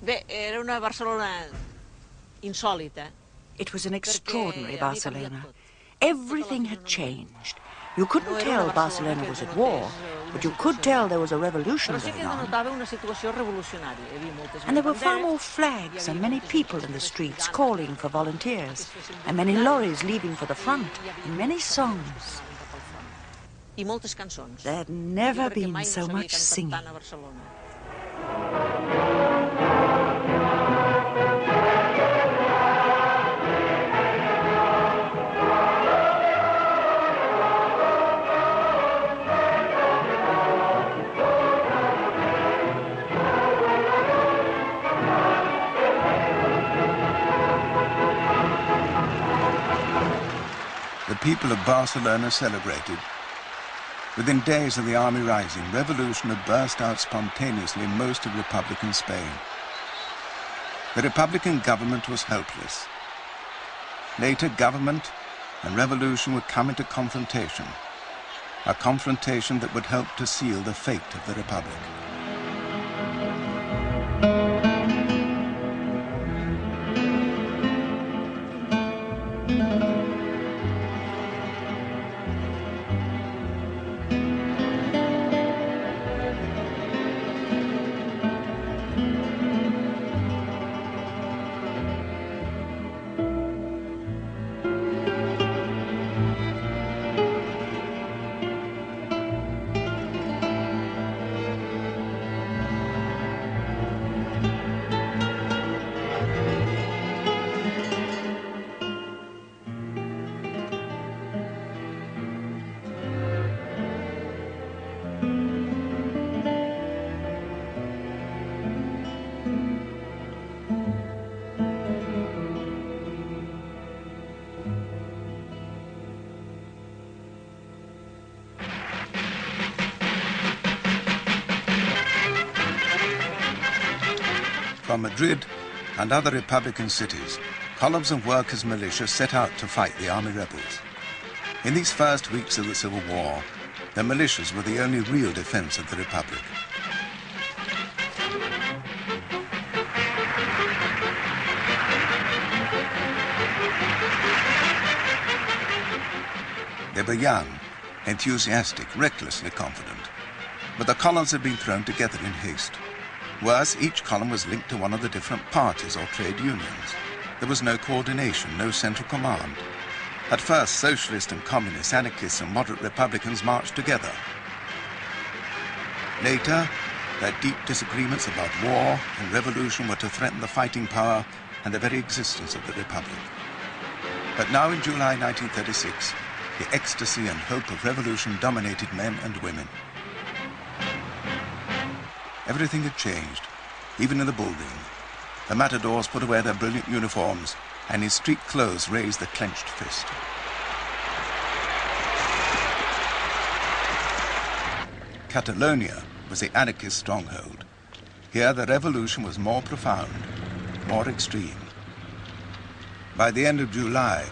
Bé, era una Barcelona insòlita. It was an extraordinary Barcelona. Everything had changed. You couldn't tell Barcelona was at war, but you could tell there was a revolution going on. And there were far more flags and many people in the streets calling for volunteers, and many lorries leaving for the front, and many songs. There had never been so much singing. The people of Barcelona celebrated. Within days of the army rising, revolution had burst out spontaneously in most of Republican Spain. The Republican government was helpless. Later, government and revolution would come into confrontation, a confrontation that would help to seal the fate of the Republic. From Madrid and other Republican cities, columns of workers' militia set out to fight the army rebels. In these first weeks of the Civil War, the militias were the only real defense of the Republic. They were young, enthusiastic, recklessly confident. But the columns had been thrown together in haste. Worse, each column was linked to one of the different parties or trade unions. There was no coordination, no central command. At first, socialists and communists, anarchists and moderate republicans marched together. Later, their deep disagreements about war and revolution were to threaten the fighting power and the very existence of the Republic. But now in July 1936, the ecstasy and hope of revolution dominated men and women. Everything had changed, even in the bullring. The matadors put away their brilliant uniforms, and in street clothes raised the clenched fist. Catalonia was the anarchist stronghold. Here the revolution was more profound, more extreme. By the end of July,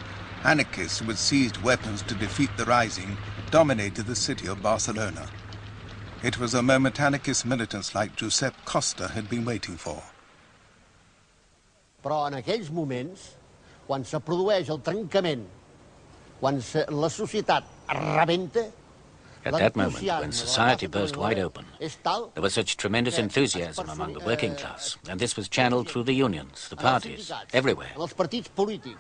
anarchists who had seized weapons to defeat the rising dominated the city of Barcelona. It was a moment anarchist militants like Josep Costa had been waiting for. Però en aquells moments, quan se produeix el trencament, quan la societat rebenta, at that moment, when society burst wide open, there was such tremendous enthusiasm among the working class, and this was channeled through the unions, the parties, everywhere. Els partits polítics,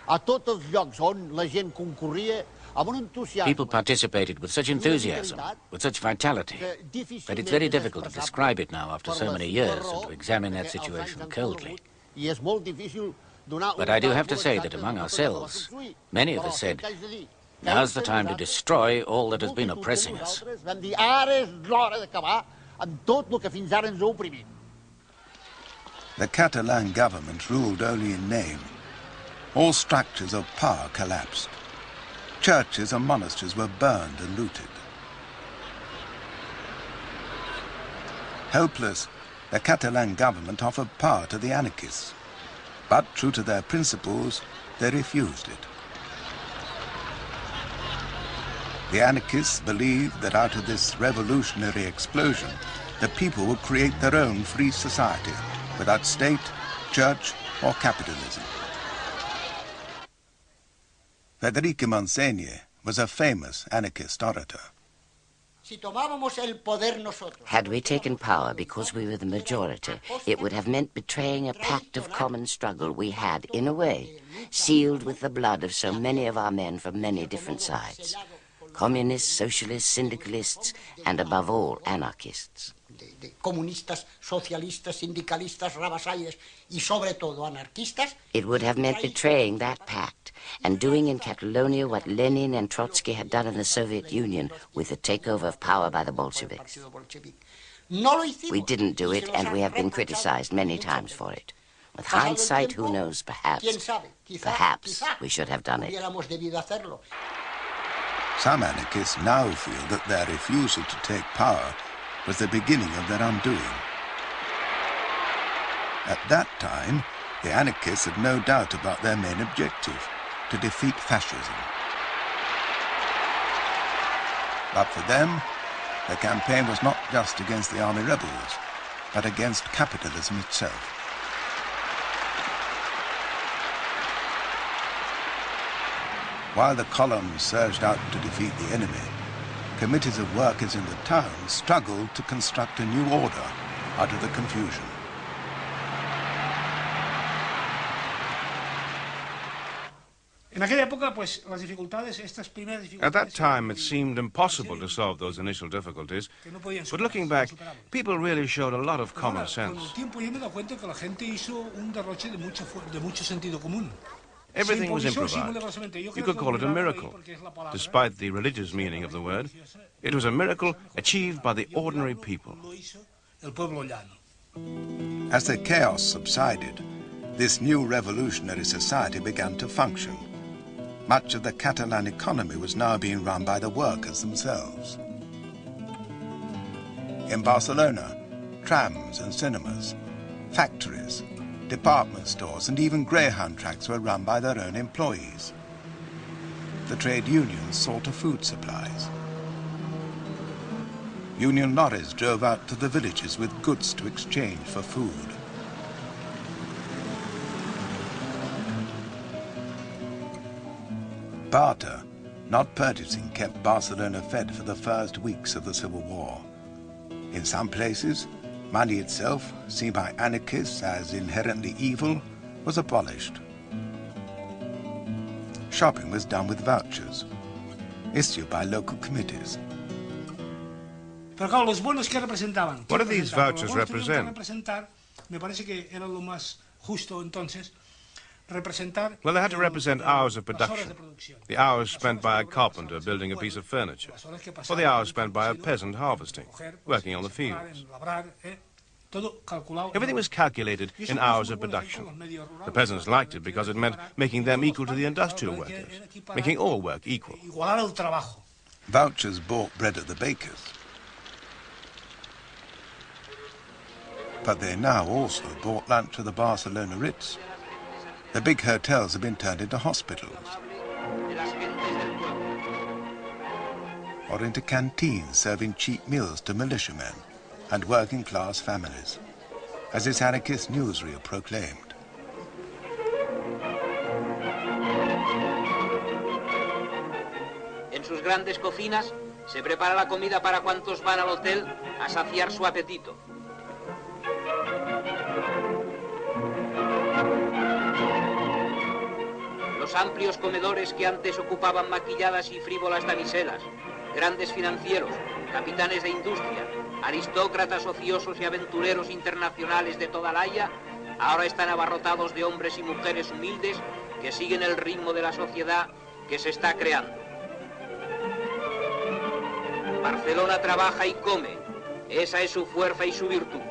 a tots els llocs on la gent concorria, amb un entusiasme. People participated with such enthusiasm, with such vitality, that it's very difficult to describe it now after so many years and to examine that situation coldly. But I do have to say that among ourselves, many of us said, now's the time to destroy all that has been oppressing us. The Catalan government ruled only in name. All structures of power collapsed. Churches and monasteries were burned and looted. Helpless, the Catalan government offered power to the anarchists. But true to their principles, they refused it. The anarchists believed that out of this revolutionary explosion, the people would create their own free society, without state, church, or capitalism. Federico Montseny was a famous anarchist orator. Had we taken power because we were the majority, it would have meant betraying a pact of common struggle we had, in a way, sealed with the blood of so many of our men from many different sides. Communists, socialists, syndicalists, and above all, anarchists. Comunistas, socialistas, sindicalistas, rabasalles, y sobre todo anarquistas. It would have meant betraying that pact and doing in Catalonia what Lenin and Trotsky had done in the Soviet Union with the takeover of power by the Bolsheviks. We didn't do it, and we have been criticized many times for it. With hindsight, who knows, perhaps we should have done it. Some anarchists now feel that their refusal to take power was the beginning of their undoing. At that time, the anarchists had no doubt about their main objective, to defeat fascism. But for them, the campaign was not just against the army rebels, but against capitalism itself. While the columns surged out to defeat the enemy, committees of workers in the town struggled to construct a new order out of the confusion. At that time, it seemed impossible to solve those initial difficulties, but looking back, people really showed a lot of common sense. Everything was improvised. You could call it a miracle. Despite the religious meaning of the word, it was a miracle achieved by the ordinary people. As the chaos subsided, this new revolutionary society began to function. Much of the Catalan economy was now being run by the workers themselves. In Barcelona, trams and cinemas, factories, department stores and even greyhound tracks were run by their own employees. The trade unions saw to food supplies. Union lorries drove out to the villages with goods to exchange for food. Barter, not purchasing, kept Barcelona fed for the first weeks of the Civil War. In some places, money itself, seen by anarchists as inherently evil, was abolished. Shopping was done with vouchers, issued by local committees. What do these vouchers represent? Well, they had to represent hours of production. The hours spent by a carpenter building a piece of furniture, or the hours spent by a peasant harvesting, working on the fields. Everything was calculated in hours of production. The peasants liked it because it meant making them equal to the industrial workers, making all work equal. Vouchers bought bread at the bakers, but they now also bought lunch at the Barcelona Ritz. The big hotels have been turned into hospitals, or into canteens serving cheap meals to militiamen and working-class families, as this anarchist newsreel proclaimed. En sus grandes cocinas se prepara la comida para cuantos van al hotel a saciar su apetito. Los amplios comedores que antes ocupaban maquilladas y frívolas damiselas, grandes financieros, capitanes de industria, aristócratas ociosos y aventureros internacionales de toda la Haya, ahora están abarrotados de hombres y mujeres humildes que siguen el ritmo de la sociedad que se está creando. Barcelona trabaja y come, esa es su fuerza y su virtud.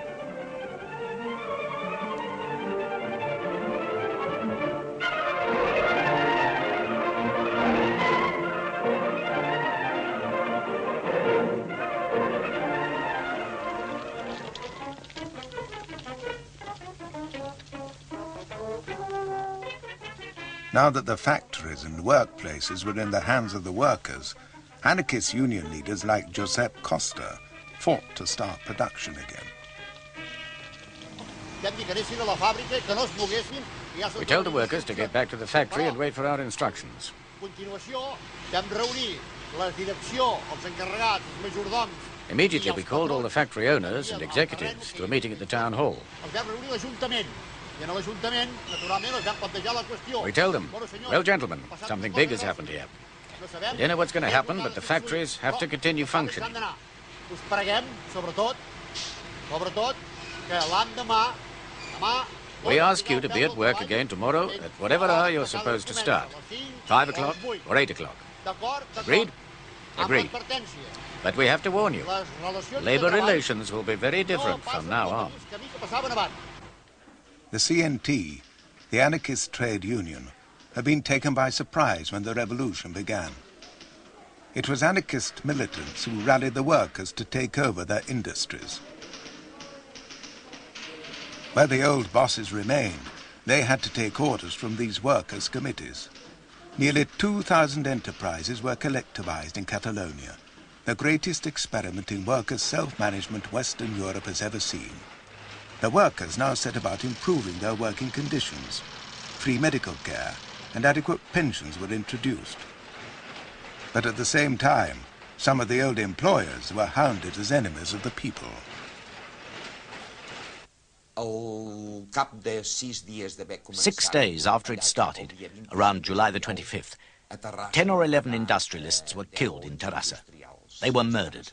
Now that the factories and workplaces were in the hands of the workers, anarchist union leaders like Josep Costa fought to start production again. We told the workers to get back to the factory and wait for our instructions. Immediately we called all the factory owners and executives to a meeting at the town hall. We told them, well, gentlemen, something big has happened here. We don't know what's going to happen, but the factories have to continue functioning. We ask you to be at work again tomorrow at whatever hour you're supposed to start. 5 o'clock or 8 o'clock. Agreed? Agreed. But we have to warn you, labor relations will be very different from now on. The CNT, the anarchist trade union, had been taken by surprise when the revolution began. It was anarchist militants who rallied the workers to take over their industries. Where the old bosses remained, they had to take orders from these workers' committees. Nearly 2,000 enterprises were collectivized in Catalonia, the greatest experiment in workers' self-management Western Europe has ever seen. The workers now set about improving their working conditions. Free medical care and adequate pensions were introduced. But at the same time, some of the old employers were hounded as enemies of the people. 6 days after it started, around July the 25th, 10 or 11 industrialists were killed in Terrassa. They were murdered.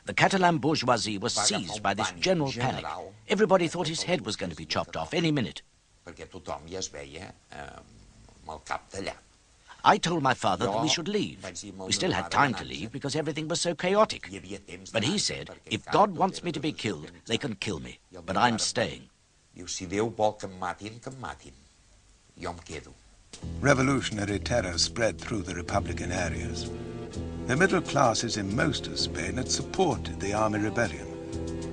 The Catalan bourgeoisie was seized by this general panic. Everybody thought his head was going to be chopped off any minute. I told my father that we should leave. We still had time to leave because everything was so chaotic. But he said, if God wants me to be killed, they can kill me. But I'm staying. Revolutionary terror spread through the Republican areas. The middle classes in most of Spain had supported the army rebellion,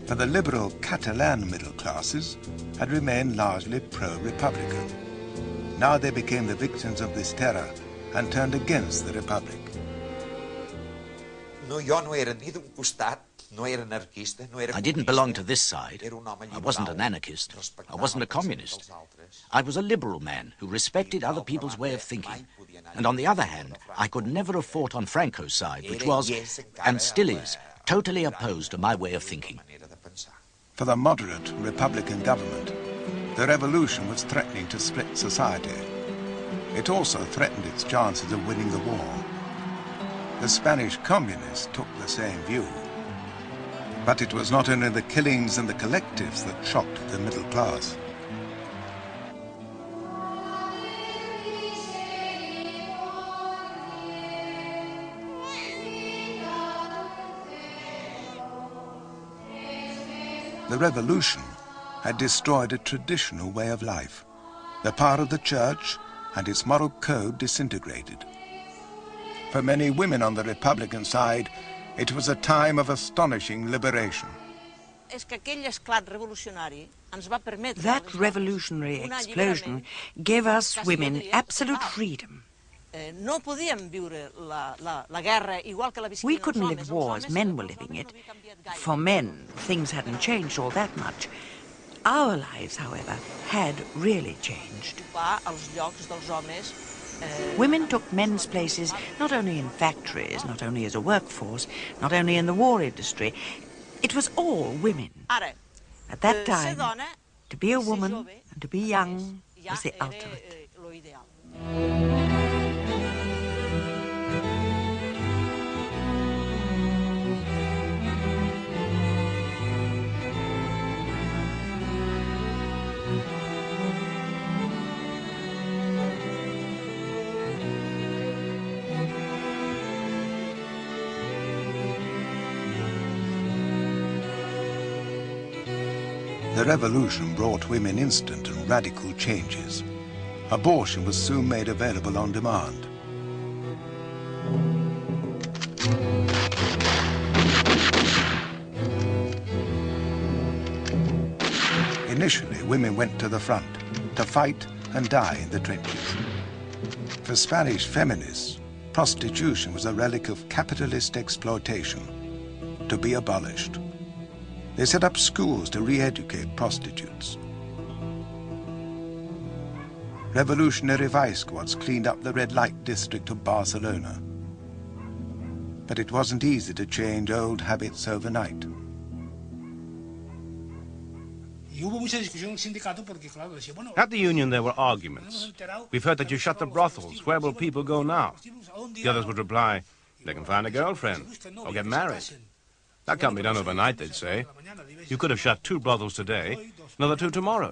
but the liberal Catalan middle classes had remained largely pro-Republican. Now they became the victims of this terror and turned against the Republic. I didn't belong to this side. I wasn't an anarchist. I wasn't a communist. I was a liberal man who respected other people's way of thinking. And on the other hand, I could never have fought on Franco's side, which was, and still is, totally opposed to my way of thinking. For the moderate Republican government, the revolution was threatening to split society. It also threatened its chances of winning the war. The Spanish communists took the same view. But it was not only the killings and the collectives that shocked the middle class. The revolution had destroyed a traditional way of life. The power of the church and its moral code disintegrated. For many women on the Republican side, it was a time of astonishing liberation. That revolutionary explosion gave us women absolute freedom. We couldn't live war as men were living it. For men, things hadn't changed all that much. Our lives, however, had really changed. Women took men's places not only in factories, not only as a workforce, not only in the war industry. It was all women. At that time, to be a woman and to be young was the ultimate. The revolution brought women instant and radical changes. Abortion was soon made available on demand. Initially, women went to the front to fight and die in the trenches. For Spanish feminists, prostitution was a relic of capitalist exploitation, to be abolished. They set up schools to re-educate prostitutes. revolutionary vice squads cleaned up the red light district of Barcelona. But it wasn't easy to change old habits overnight. At the union there were arguments. We've heard that you shut the brothels. Where will people go now? The others would reply, they can find a girlfriend or get married. That can't be done overnight, they'd say. You could have shut 2 brothels today, another 2 tomorrow,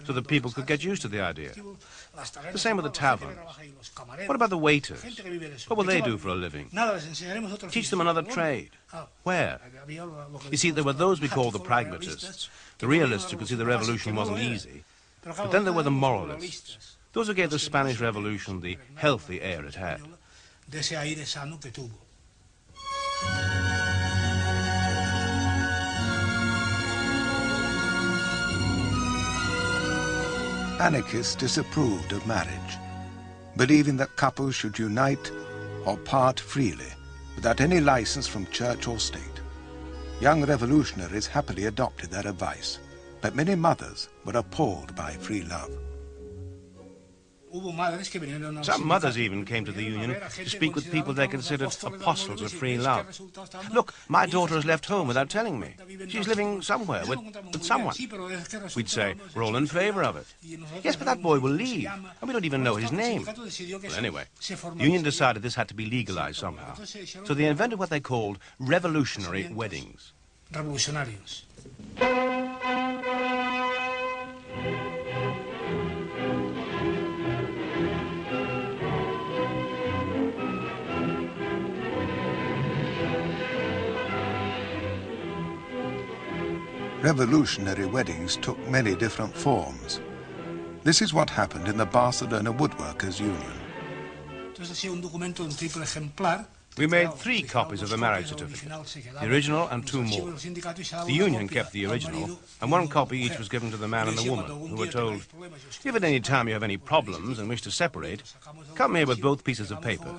so that people could get used to the idea. The same with the taverns. What about the waiters? What will they do for a living? Teach them another trade. Where? You see, there were those we call the pragmatists, the realists who could see the revolution wasn't easy. But then there were the moralists, those who gave the Spanish Revolution the healthy air it had. Anarchists disapproved of marriage, believing that couples should unite or part freely, without any license from church or state. Young revolutionaries happily adopted their advice, but many mothers were appalled by free love. Some mothers even came to the union to speak with people they considered apostles of free love. Look, my daughter has left home without telling me. She's living somewhere with someone. We'd say, we're all in favor of it. Yes, but that boy will leave, and we don't even know his name. Well, anyway, the union decided this had to be legalized somehow. So they invented what they called revolutionary weddings. Revolutionary weddings took many different forms. This is what happened in the Barcelona Woodworkers Union. We made 3 copies of the marriage certificate, the original and 2 more. The union kept the original, and 1 copy each was given to the man and the woman, who were told, if at any time you have any problems and wish to separate, come here with both pieces of paper.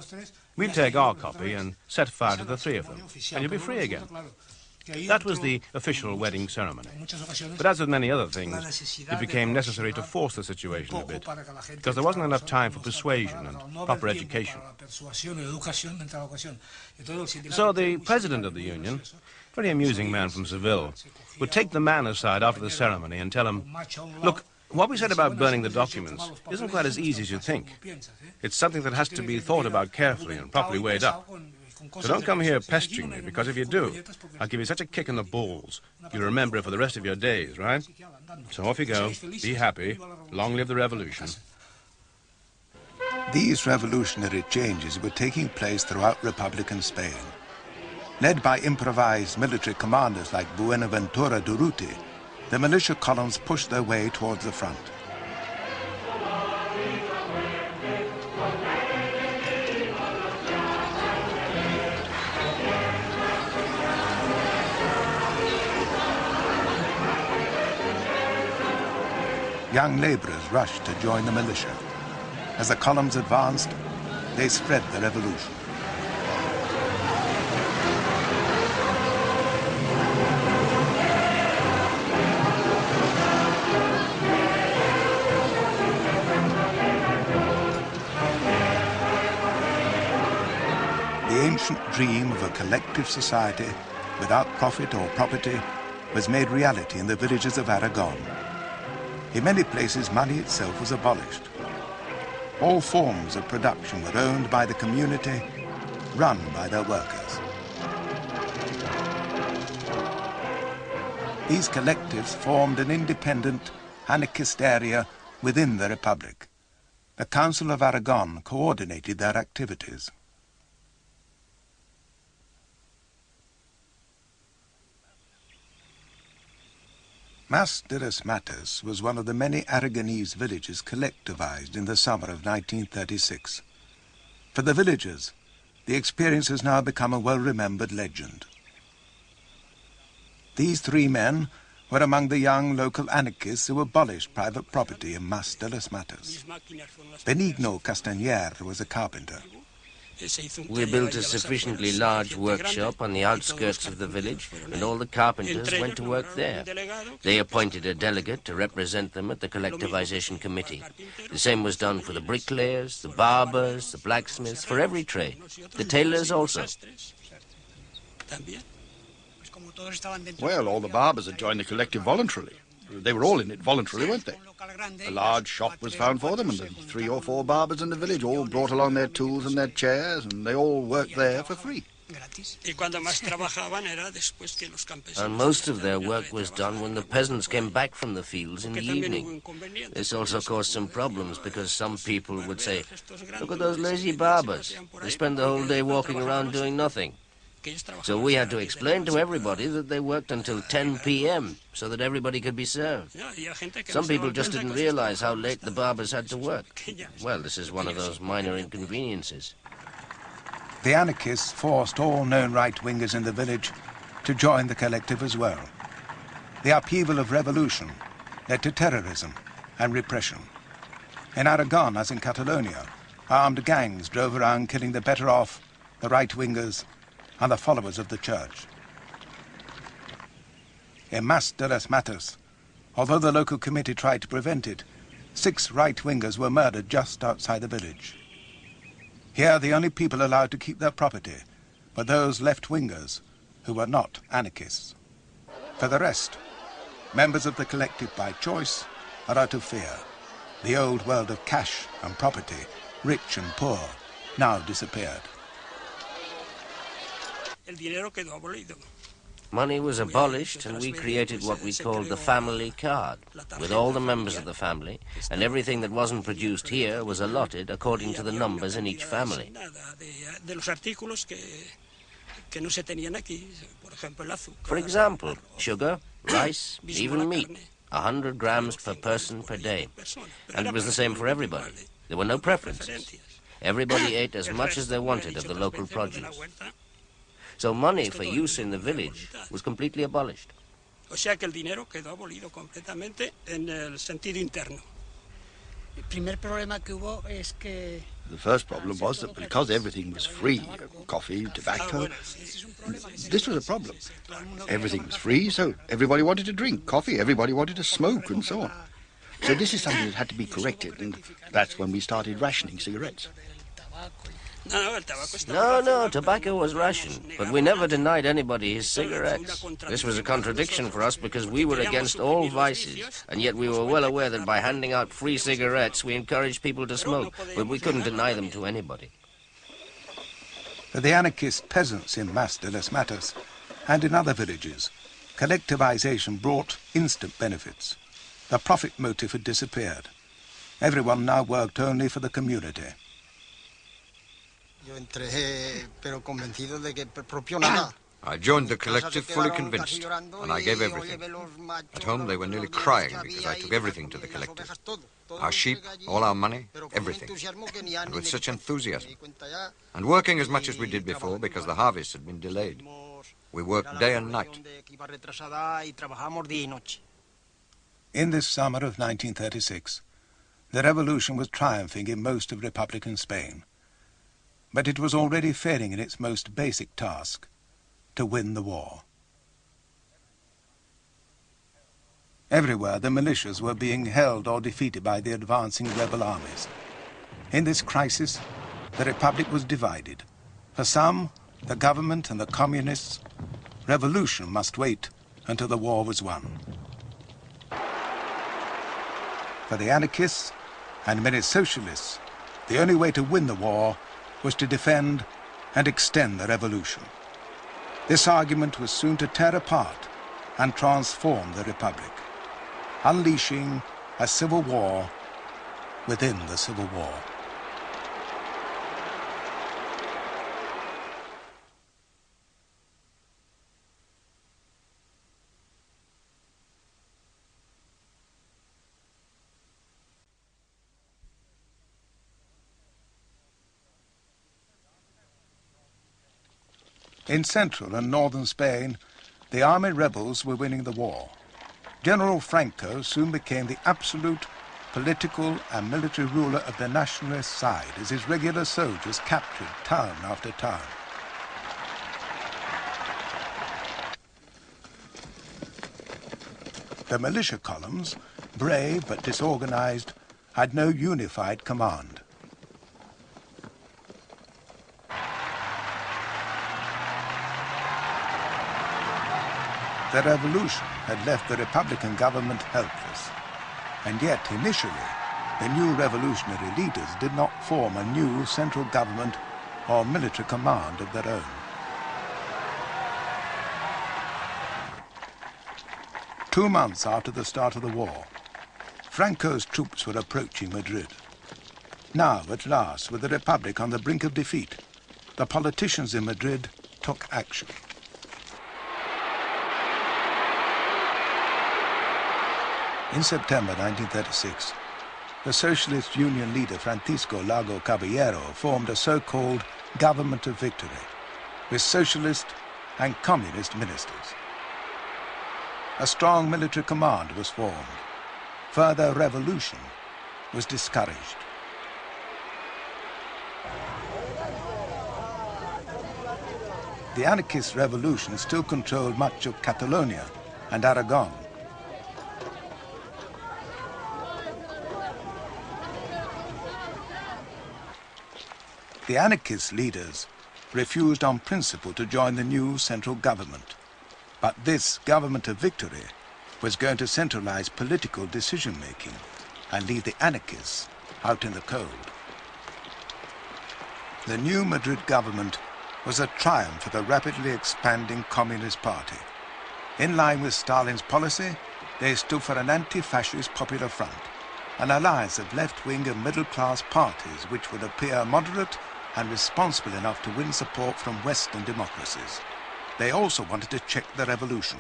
We'll take our copy and set fire to the 3 of them, and you'll be free again. That was the official wedding ceremony. But as with many other things, it became necessary to force the situation a bit, because there wasn't enough time for persuasion and proper education. So the president of the union, a very amusing man from Seville, would take the man aside after the ceremony and tell him, look, what we said about burning the documents isn't quite as easy as you think. It's something that has to be thought about carefully and properly weighed up. So don't come here pestering me, because if you do, I'll give you such a kick in the balls, you'll remember it for the rest of your days, right? So off you go, be happy, long live the revolution. These revolutionary changes were taking place throughout Republican Spain. Led by improvised military commanders like Buenaventura Durruti, the militia columns pushed their way towards the front. Young laborers rushed to join the militia. As the columns advanced, they spread the revolution. The ancient dream of a collective society without profit or property was made reality in the villages of Aragon. In many places, money itself was abolished. All forms of production were owned by the community, run by their workers. These collectives formed an independent anarchist area within the Republic. The Council of Aragon coordinated their activities. Mas de las Matas was one of the many Aragonese villages collectivized in the summer of 1936. For the villagers, the experience has now become a well-remembered legend. These 3 men were among the young local anarchists who abolished private property in Mas de las Matas. Benigno Castañer was a carpenter. We built a sufficiently large workshop on the outskirts of the village, and all the carpenters went to work there. They appointed a delegate to represent them at the collectivization committee. The same was done for the bricklayers, the barbers, the blacksmiths, for every trade. The tailors also. Well, all the barbers had joined the collective voluntarily. They were all in it voluntarily, weren't they? A large shop was found for them, and the 3 or 4 barbers in the village all brought along their tools and their chairs, and they all worked there for free. And most of their work was done when the peasants came back from the fields in the evening. This also caused some problems because some people would say, "Look at those lazy barbers. They spend the whole day walking around doing nothing." So we had to explain to everybody that they worked until 10 p.m. so that everybody could be served. Some people just didn't realize how late the barbers had to work. Well, this is one of those minor inconveniences. The anarchists forced all known right-wingers in the village to join the collective as well. The upheaval of revolution led to terrorism and repression. In Aragon, as in Catalonia, armed gangs drove around killing the better off, the right-wingers, and the followers of the church. In Mas de las Matas, although the local committee tried to prevent it, 6 right-wingers were murdered just outside the village. Here, the only people allowed to keep their property were those left-wingers who were not anarchists. For the rest, members of the collective by choice or out of fear. The old world of cash and property, rich and poor, now disappeared. Money was abolished, and we created what we called the family card, with all the members of the family, and everything that wasn't produced here was allotted according to the numbers in each family. For example, sugar, rice, even meat, 100 grams per person per day. And it was the same for everybody. There were no preferences. Everybody ate as much as they wanted of the local produce. So money for use in the village was completely abolished. The first problem was that because everything was free, coffee, tobacco, this was a problem. Everything was free, so everybody wanted to drink coffee, everybody wanted to smoke, and so on. So this is something that had to be corrected, and that's when we started rationing cigarettes. No, tobacco was rationed, but we never denied anybody his cigarettes. This was a contradiction for us because we were against all vices, and yet we were well aware that by handing out free cigarettes, we encouraged people to smoke, but we couldn't deny them to anybody. For the anarchist peasants in Mas de las Matas and in other villages, collectivization brought instant benefits. The profit motive had disappeared. Everyone now worked only for the community. I joined the collective fully convinced, and I gave everything. At home they were nearly crying because I took everything to the collective. Our sheep, all our money, everything. And with such enthusiasm. And working as much as we did before because the harvest had been delayed. We worked day and night. In this summer of 1936, the revolution was triumphing in most of Republican Spain. But it was already failing in its most basic task, to win the war. Everywhere the militias were being held or defeated by the advancing rebel armies. In this crisis, the Republic was divided. For some, the government and the communists, revolution must wait until the war was won. For the anarchists and many socialists, the only way to win the war was to defend and extend the revolution. This argument was soon to tear apart and transform the Republic, unleashing a civil war within the Civil War. In central and northern Spain, the army rebels were winning the war. General Franco soon became the absolute political and military ruler of the nationalist side as his regular soldiers captured town after town. The militia columns, brave but disorganized, had no unified command. The revolution had left the Republican government helpless. And yet, initially, the new revolutionary leaders did not form a new central government or military command of their own. Two months after the start of the war, Franco's troops were approaching Madrid. Now, at last, with the Republic on the brink of defeat, the politicians in Madrid took action. In September 1936, the Socialist Union leader Francisco Lago Caballero formed a so-called Government of Victory with socialist and communist ministers. A strong military command was formed. Further revolution was discouraged. The anarchist revolution still controlled much of Catalonia and Aragon. The anarchist leaders refused on principle to join the new central government. But this Government of Victory was going to centralize political decision-making and leave the anarchists out in the cold. The new Madrid government was a triumph for the rapidly expanding Communist Party. In line with Stalin's policy, they stood for an anti-fascist popular front, an alliance of left-wing and middle-class parties which would appear moderate and responsible enough to win support from Western democracies. They also wanted to check the revolution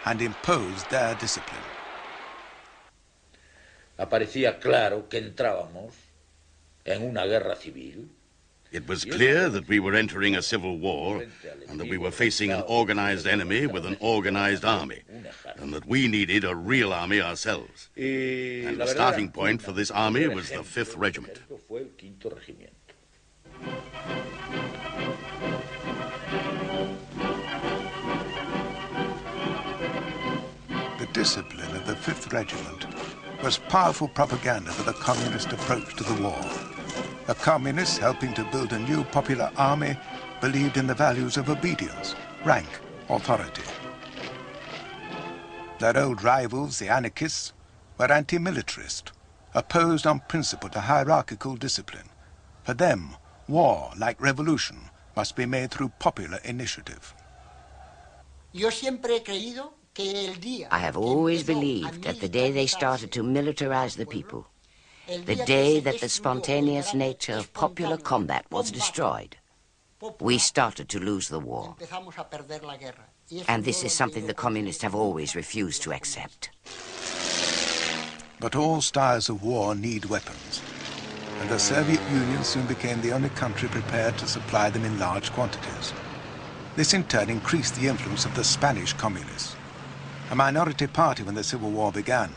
and impose their discipline. Aparecía claro que entrábamos en una guerra civil. It was clear that we were entering a civil war and that we were facing an organized enemy with an organized army, and that we needed a real army ourselves. And the starting point for this army was the 5th Regiment. The discipline of the 5th Regiment was powerful propaganda for the communist approach to the war. The communists, helping to build a new popular army, believed in the values of obedience, rank, authority. Their old rivals, the anarchists, were anti-militarist, opposed on principle to hierarchical discipline. For them, war, like revolution, must be made through popular initiative. I have always believed that the day they started to militarize the people, the day that the spontaneous nature of popular combat was destroyed, we started to lose the war. And this is something the communists have always refused to accept. But all styles of war need weapons, and the Soviet Union soon became the only country prepared to supply them in large quantities. This in turn increased the influence of the Spanish communists. A minority party when the Civil War began,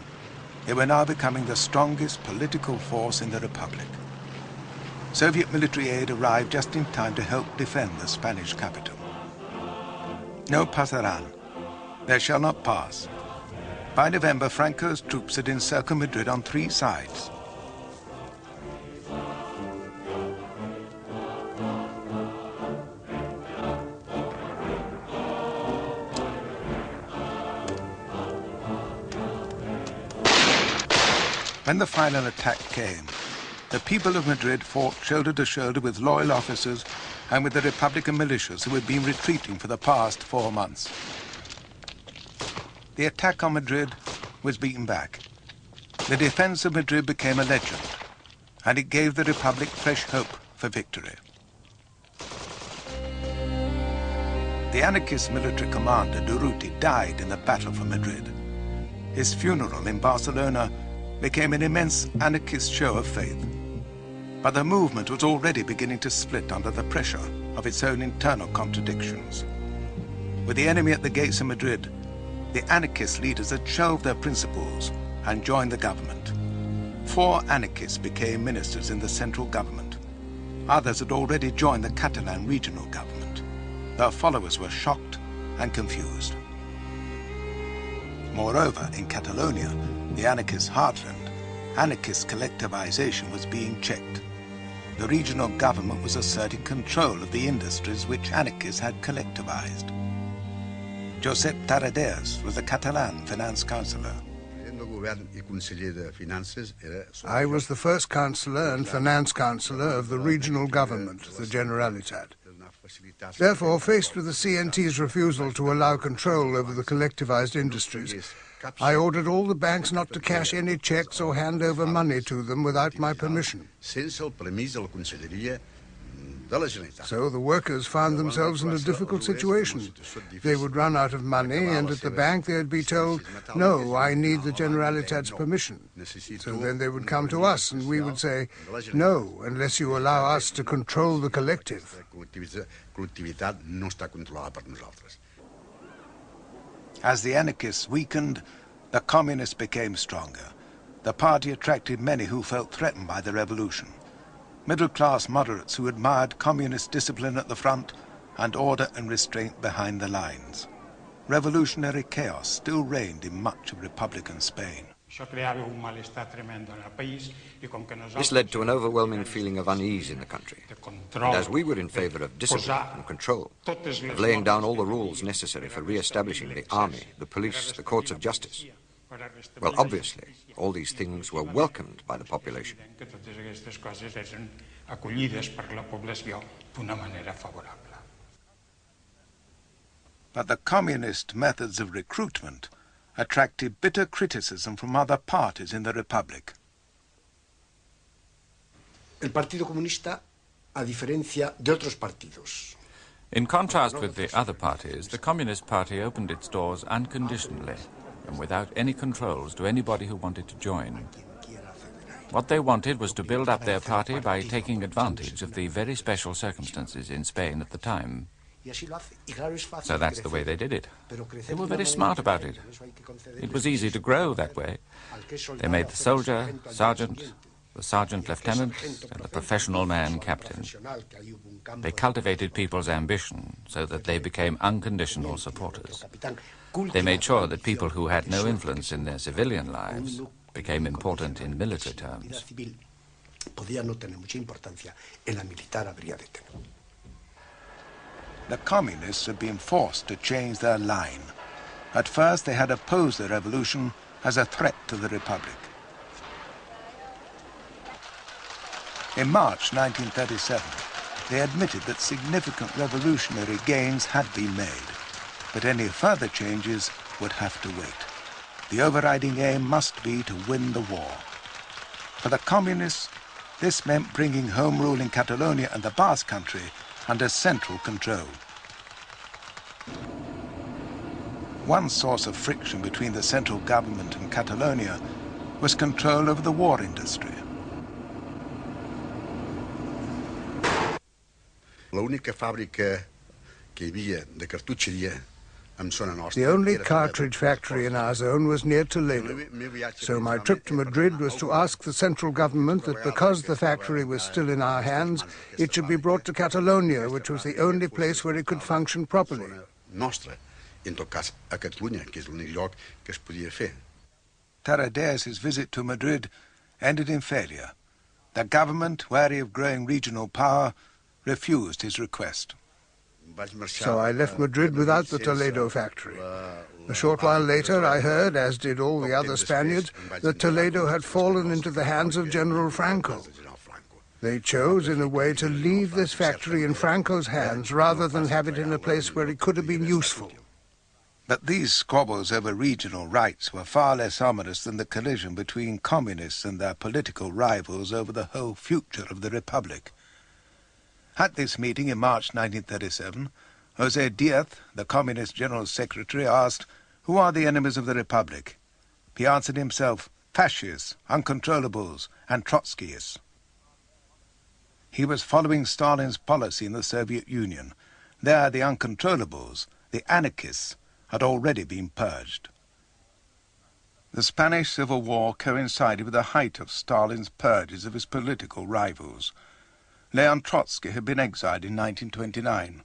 they were now becoming the strongest political force in the Republic. Soviet military aid arrived just in time to help defend the Spanish capital. No pasarán. They shall not pass. By November, Franco's troops had encircled Madrid on 3 sides. When the final attack came, the people of Madrid fought shoulder to shoulder with loyal officers and with the Republican militias who had been retreating for the past 4 months. The attack on Madrid was beaten back. The defense of Madrid became a legend, and it gave the Republic fresh hope for victory. The anarchist military commander Durruti died in the battle for Madrid. His funeral in Barcelona became an immense anarchist show of faith. But the movement was already beginning to split under the pressure of its own internal contradictions. With the enemy at the gates of Madrid, the anarchist leaders had shelved their principles and joined the government. 4 anarchists became ministers in the central government. Others had already joined the Catalan regional government. Their followers were shocked and confused. Moreover, in Catalonia, the anarchist heartland, anarchist collectivization was being checked. The regional government was asserting control of the industries which anarchists had collectivized. Josep Tarradellas was the Catalan finance councillor. I was the first councillor and finance councillor of the regional government, the Generalitat. Therefore, faced with the CNT's refusal to allow control over the collectivized industries, I ordered all the banks not to cash any checks or hand over money to them without my permission. So the workers found themselves in a difficult situation. They would run out of money, and at the bank they'd be told, "No, I need the Generalitat's permission." So then they would come to us, and we would say, "No, unless you allow us to control the collective." As the anarchists weakened, the communists became stronger. The party attracted many who felt threatened by the revolution. Middle-class moderates who admired communist discipline at the front and order and restraint behind the lines. Revolutionary chaos still reigned in much of Republican Spain. This led to an overwhelming feeling of unease in the country. And as we were in favor of discipline and control, of laying down all the rules necessary for re-establishing the army, the police, the courts of justice, well, obviously, all these things were welcomed by the population. But the communist methods of recruitment attracted bitter criticism from other parties in the Republic. El Partido Comunista, a diferencia de otros partidos. In contrast with the other parties, the Communist Party opened its doors unconditionally and without any controls to anybody who wanted to join. What they wanted was to build up their party by taking advantage of the very special circumstances in Spain at the time. So that's the way they did it. They were very smart about it. It was easy to grow that way. They made the soldier sergeant, the sergeant lieutenant, and the professional man captain. They cultivated people's ambition so that they became unconditional supporters. They made sure that people who had no influence in their civilian lives became important in military terms. The communists had been forced to change their line. At first, they had opposed the revolution as a threat to the Republic. In March 1937, they admitted that significant revolutionary gains had been made, but any further changes would have to wait. The overriding aim must be to win the war. For the communists, this meant bringing home rule in Catalonia and the Basque Country under central control. One source of friction between the central government and Catalonia was control over the war industry. La única fábrica que había de cartuchería. The only cartridge factory in our zone was near Toledo, so my trip to Madrid was to ask the central government that because the factory was still in our hands, it should be brought to Catalonia, which was the only place where it could function properly. Tarradellas' visit to Madrid ended in failure. The government, wary of growing regional power, refused his request. So I left Madrid without the Toledo factory. A short while later, I heard, as did all the other Spaniards, that Toledo had fallen into the hands of General Franco. They chose, in a way, to leave this factory in Franco's hands rather than have it in a place where it could have been useful. But these squabbles over regional rights were far less ominous than the collision between communists and their political rivals over the whole future of the Republic. At this meeting in March 1937, José Díaz, the Communist General Secretary, asked, "Who are the enemies of the Republic?" He answered himself, "Fascists, uncontrollables, and Trotskyists." He was following Stalin's policy in the Soviet Union. There, the uncontrollables, the anarchists, had already been purged. The Spanish Civil War coincided with the height of Stalin's purges of his political rivals. Leon Trotsky had been exiled in 1929.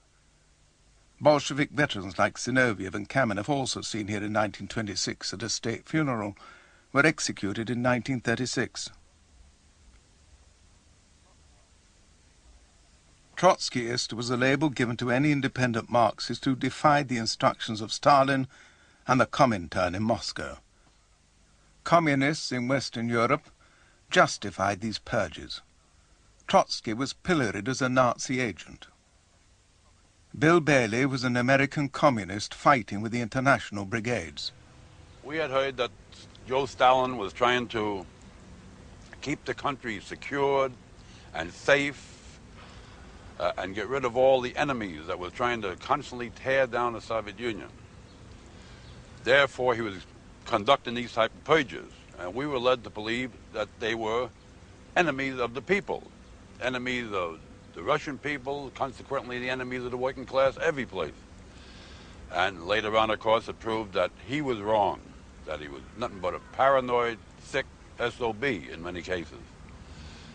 Bolshevik veterans like Zinoviev and Kamenev, also seen here in 1926 at a state funeral, were executed in 1936. Trotskyist was a label given to any independent Marxist who defied the instructions of Stalin and the Comintern in Moscow. Communists in Western Europe justified these purges. Trotsky was pilloried as a Nazi agent. Bill Bailey was an American communist fighting with the international brigades. We had heard that Joe Stalin was trying to keep the country secured and safe and get rid of all the enemies that were trying to constantly tear down the Soviet Union. Therefore, he was conducting these type of purges, and we were led to believe that they were enemies of the people, enemies of the Russian people, consequently the enemies of the working class every place. And later on, of course, it proved that he was wrong, that he was nothing but a paranoid, sick SOB in many cases.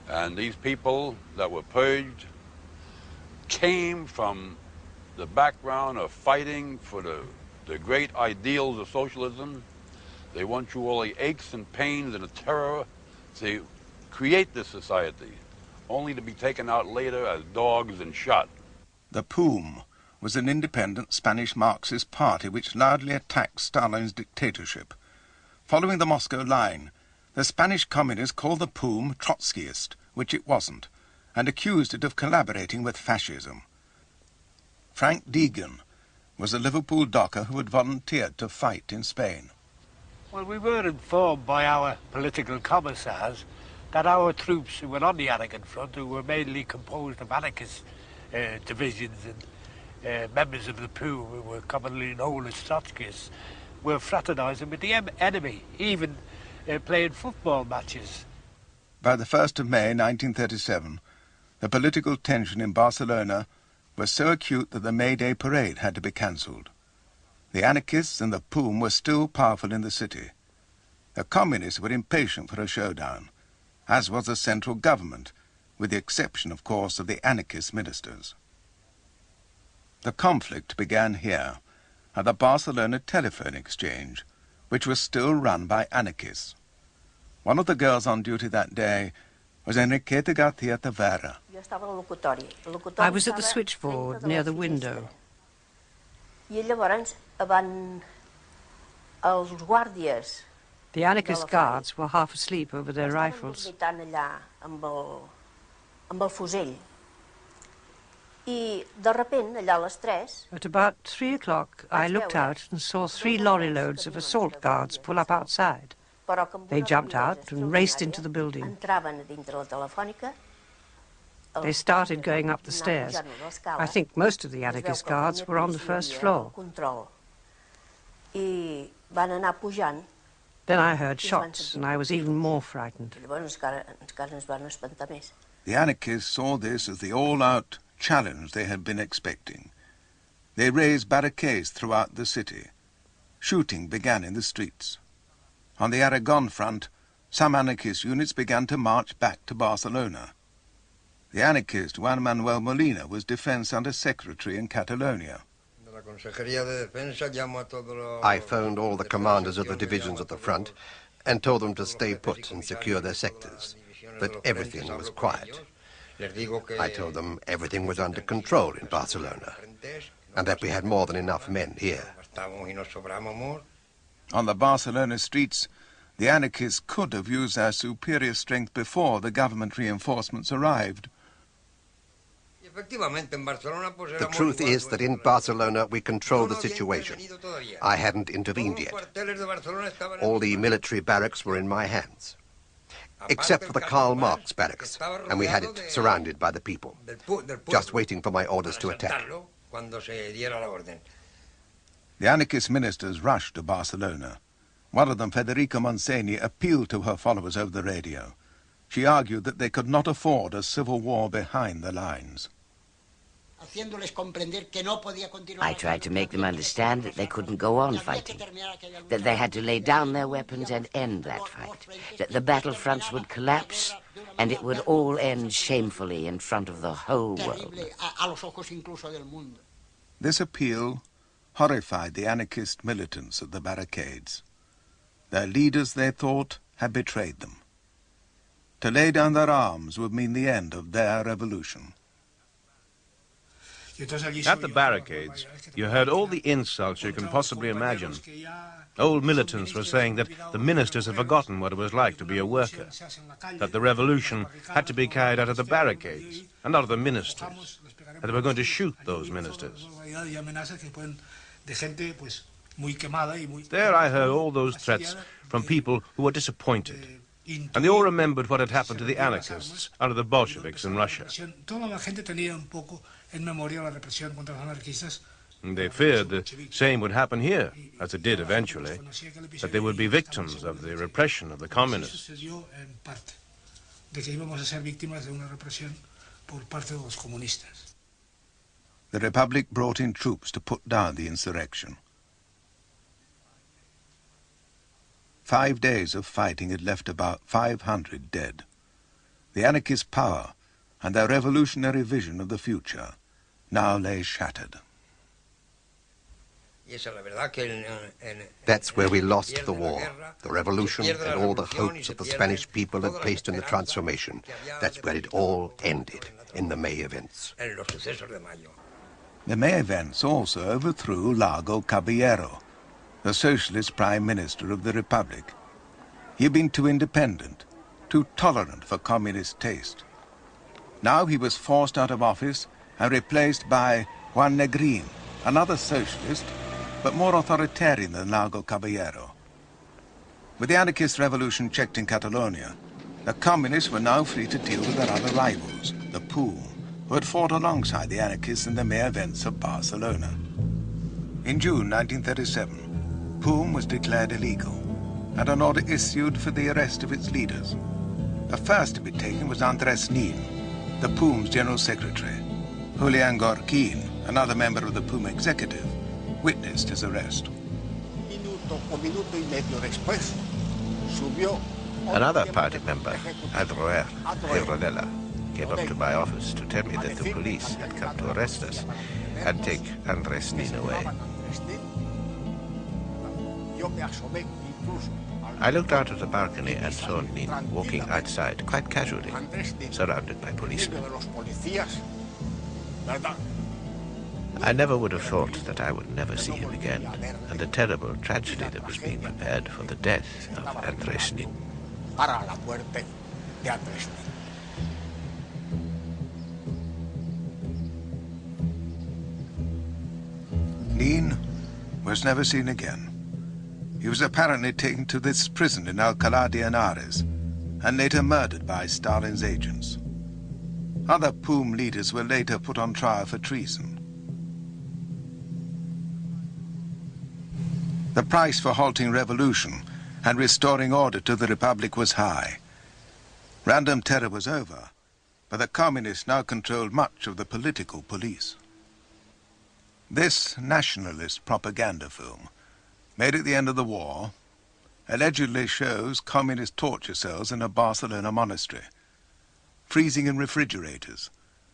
And these people that were purged came from the background of fighting for the great ideals of socialism. They went through all the aches and pains and the terror to create this society, only to be taken out later as dogs and shot. The POUM was an independent Spanish Marxist party which loudly attacked Stalin's dictatorship. Following the Moscow line, the Spanish communists called the POUM Trotskyist, which it wasn't, and accused it of collaborating with fascism. Frank Deegan was a Liverpool docker who had volunteered to fight in Spain. Well, we were informed by our political commissars that our troops who were on the Anakin front, who were mainly composed of anarchist divisions and members of the POUM, who were commonly known as Trotskyists, were fraternizing with the enemy, even playing football matches. By the 1st of May 1937, the political tension in Barcelona was so acute that the May Day parade had to be cancelled. The anarchists and the POUM were still powerful in the city. The communists were impatient for a showdown, as was the central government, with the exception, of course, of the anarchist ministers. The conflict began here, at the Barcelona telephone exchange, which was still run by anarchists. One of the girls on duty that day was Enriqueta García Tavera. I was at the switchboard near the window. The anarchist guards were half asleep over their rifles. At about 3 o'clock, I looked out and saw 3 lorry loads of assault guards pull up outside. They jumped out and raced into the building. They started going up the stairs. I think most of the anarchist guards were on the first floor. Then I heard shots, and I was even more frightened. The anarchists saw this as the all-out challenge they had been expecting. They raised barricades throughout the city. Shooting began in the streets. On the Aragon front, some anarchist units began to march back to Barcelona. The anarchist Juan Manuel Molina was Defense Under-Secretary in Catalonia. I phoned all the commanders of the divisions at the front and told them to stay put and secure their sectors, that everything was quiet. I told them everything was under control in Barcelona, and that we had more than enough men here. On the Barcelona streets, the anarchists could have used their superior strength before the government reinforcements arrived. The truth is that in Barcelona we controlled the situation. I hadn't intervened yet. All the military barracks were in my hands, except for the Karl Marx barracks, and we had it surrounded by the people, just waiting for my orders to attack. The anarchist ministers rushed to Barcelona. One of them, Federica Montseny, appealed to her followers over the radio. She argued that they could not afford a civil war behind the lines. I tried to make them understand that they couldn't go on fighting, that they had to lay down their weapons and end that fight, that the battlefronts would collapse and it would all end shamefully in front of the whole world. This appeal horrified the anarchist militants at the barricades. Their leaders, they thought, had betrayed them. To lay down their arms would mean the end of their revolution. At the barricades, you heard all the insults you can possibly imagine. Old militants were saying that the ministers had forgotten what it was like to be a worker, that the revolution had to be carried out of the barricades and not of the ministers, that they were going to shoot those ministers. There I heard all those threats from people who were disappointed, and they all remembered what had happened to the anarchists under the Bolsheviks in Russia. And they feared the same would happen here, as it did eventually, that they would be victims of the repression of the communists. The Republic brought in troops to put down the insurrection. 5 days of fighting had left about 500 dead. The anarchist power and their revolutionary vision of the future now lay shattered. That's where we lost the war, the revolution, and all the hopes that the Spanish people had placed in the transformation. That's where it all ended, in the May events. The May events also overthrew Largo Caballero, the socialist prime minister of the Republic. He had been too independent, too tolerant for communist taste. Now he was forced out of office and replaced by Juan Negrin, another socialist, but more authoritarian than Largo Caballero. With the anarchist revolution checked in Catalonia, the communists were now free to deal with their other rivals, the POUM, who had fought alongside the anarchists in the May events of Barcelona. In June 1937, POUM was declared illegal, and an order issued for the arrest of its leaders. The first to be taken was Andrés Nin, the POUM's general secretary. Julián Gorquín, another member of the POUM executive, witnessed his arrest. Another party member, Adroer Herradella, came up to my office to tell me that the police had come to arrest us and take Andrés Nin away. I looked out of the balcony and saw Nin walking outside quite casually, surrounded by policemen. I never would have thought that I would never see him again, and the terrible tragedy that was being prepared for the death of Andrés Nin. Nin was never seen again. He was apparently taken to this prison in Alcalá de Henares and later murdered by Stalin's agents. Other POUM leaders were later put on trial for treason. The price for halting revolution and restoring order to the Republic was high. Random terror was over, but the communists now controlled much of the political police. This nationalist propaganda film, made at the end of the war, allegedly shows communist torture cells in a Barcelona monastery. Freezing in refrigerators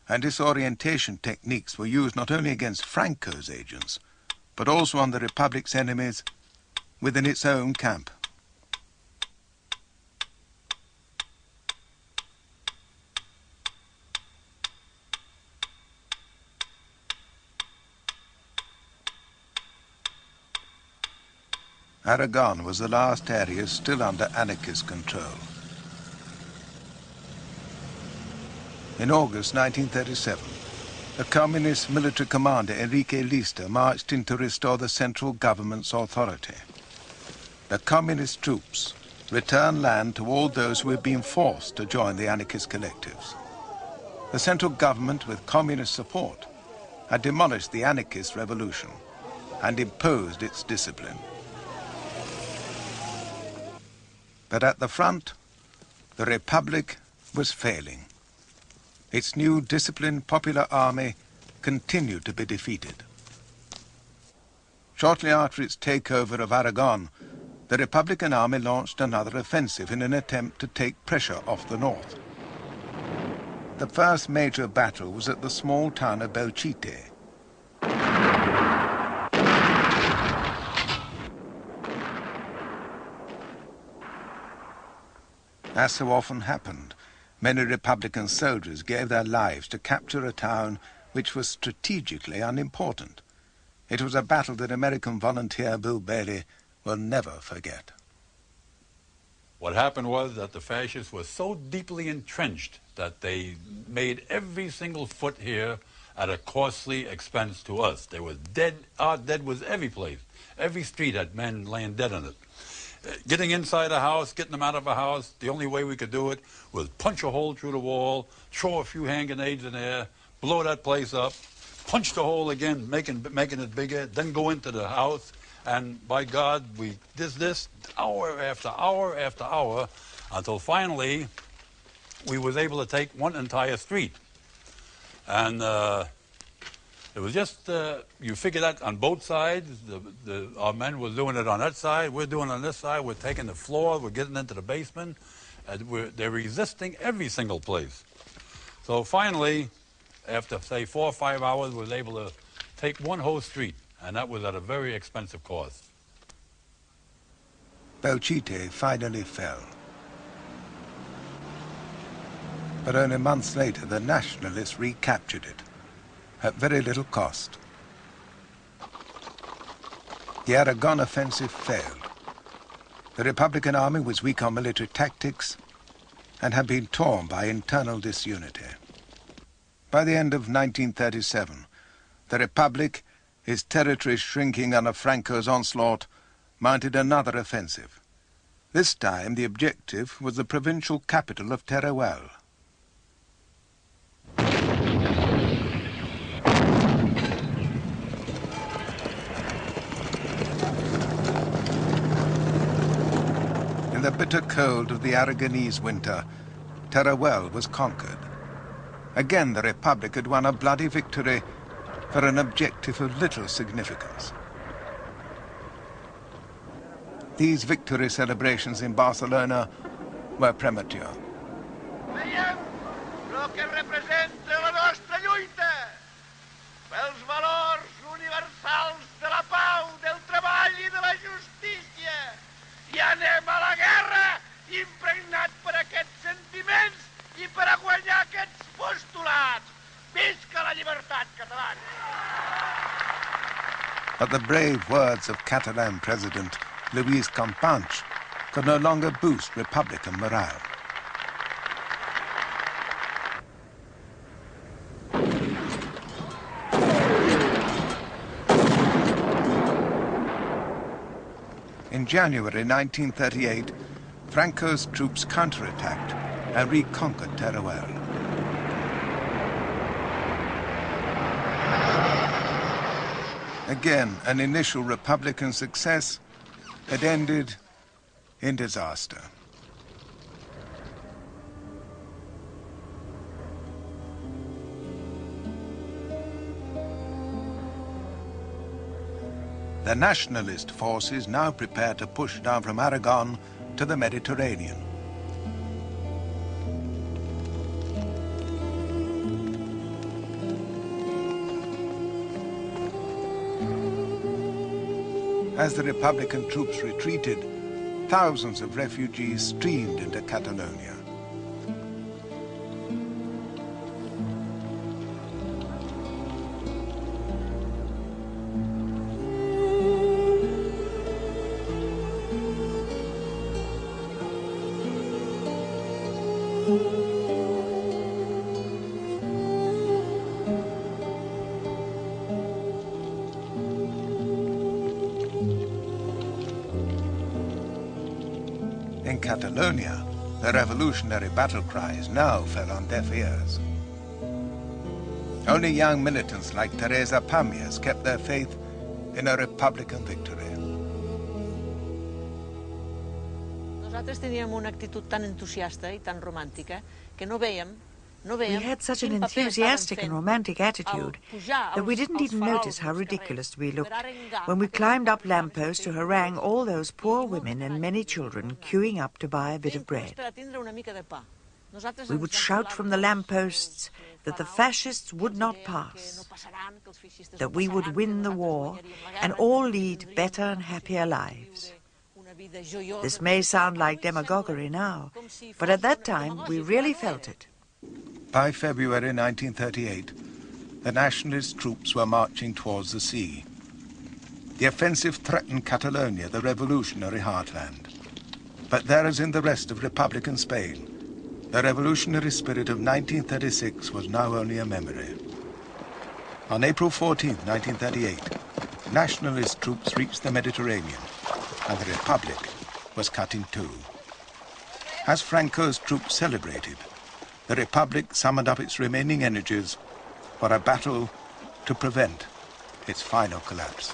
and disorientation techniques were used not only against Franco's agents, but also on the Republic's enemies within its own camp. Aragon was the last area still under anarchist control. In August 1937, the communist military commander Enrique Lista marched in to restore the central government's authority. The communist troops returned land to all those who had been forced to join the anarchist collectives. The central government, with communist support, had demolished the anarchist revolution and imposed its discipline. But at the front, the Republic was failing. Its new disciplined popular army continued to be defeated. Shortly after its takeover of Aragon, the Republican army launched another offensive in an attempt to take pressure off the north. The first major battle was at the small town of Belchite. As so often happened, many Republican soldiers gave their lives to capture a town which was strategically unimportant. It was a battle that American volunteer Bill Bailey will never forget. What happened was that the fascists were so deeply entrenched that they made every single foot here at a costly expense to us. They were dead. Our dead was every place. Every street had men laying dead on it. Getting inside a house, getting them out of a house, the only way we could do it was punch a hole through the wall, throw a few hand grenades in there, blow that place up, punch the hole again, making it bigger, then go into the house. And by God, we did this hour after hour after hour until finally we was able to take one entire street. And it was just, you figure that on both sides, our men were doing it on that side, we're doing it on this side, we're taking the floor, we're getting into the basement, and they're resisting every single place. So finally, after, say, 4 or 5 hours, we was able to take one whole street, and that was at a very expensive cost. Belchite finally fell. But only months later, the Nationalists recaptured it, at very little cost. The Aragon offensive failed. The Republican army was weak on military tactics and had been torn by internal disunity. By the end of 1937, the Republic, its territory shrinking under Franco's onslaught, mounted another offensive. This time the objective was the provincial capital of Teruel. In the bitter cold of the Aragonese winter, Teruel was conquered. Again the Republic had won a bloody victory for an objective of little significance. These victory celebrations in Barcelona were premature. Veiem lo que representa la nostra lluita pels valors universals de la pau, del treball i de la justícia. I anem a la guerra impregnat per aquests sentiments i per a guanyar aquests postulats. Visca la llibertat catalana! But the brave words of Catalan President Luis Companys could no longer boost Republican morale. In January 1938, Franco's troops counterattacked and reconquered Teruel. Again, an initial Republican success had ended in disaster. The nationalist forces now prepared to push down from Aragon to the Mediterranean. As the Republican troops retreated, thousands of refugees streamed into Catalonia. In Catalonia, the revolutionary battle cries now fell on deaf ears. Only young militants like Teresa Pamias kept their faith in a Republican victory. Nosaltres teníem una actitud tan entusiasta i tan romàntica que no veiem We had such an enthusiastic and romantic attitude that we didn't even notice how ridiculous we looked when we climbed up lampposts to harangue all those poor women and many children queuing up to buy a bit of bread. We would shout from the lampposts that the fascists would not pass, that we would win the war and all lead better and happier lives. This may sound like demagoguery now, but at that time we really felt it. By February 1938, the nationalist troops were marching towards the sea. The offensive threatened Catalonia, the revolutionary heartland. But there, as in the rest of Republican Spain, the revolutionary spirit of 1936 was now only a memory. On April 14, 1938, nationalist troops reached the Mediterranean, and the Republic was cut in two. As Franco's troops celebrated, the Republic summoned up its remaining energies for a battle to prevent its final collapse.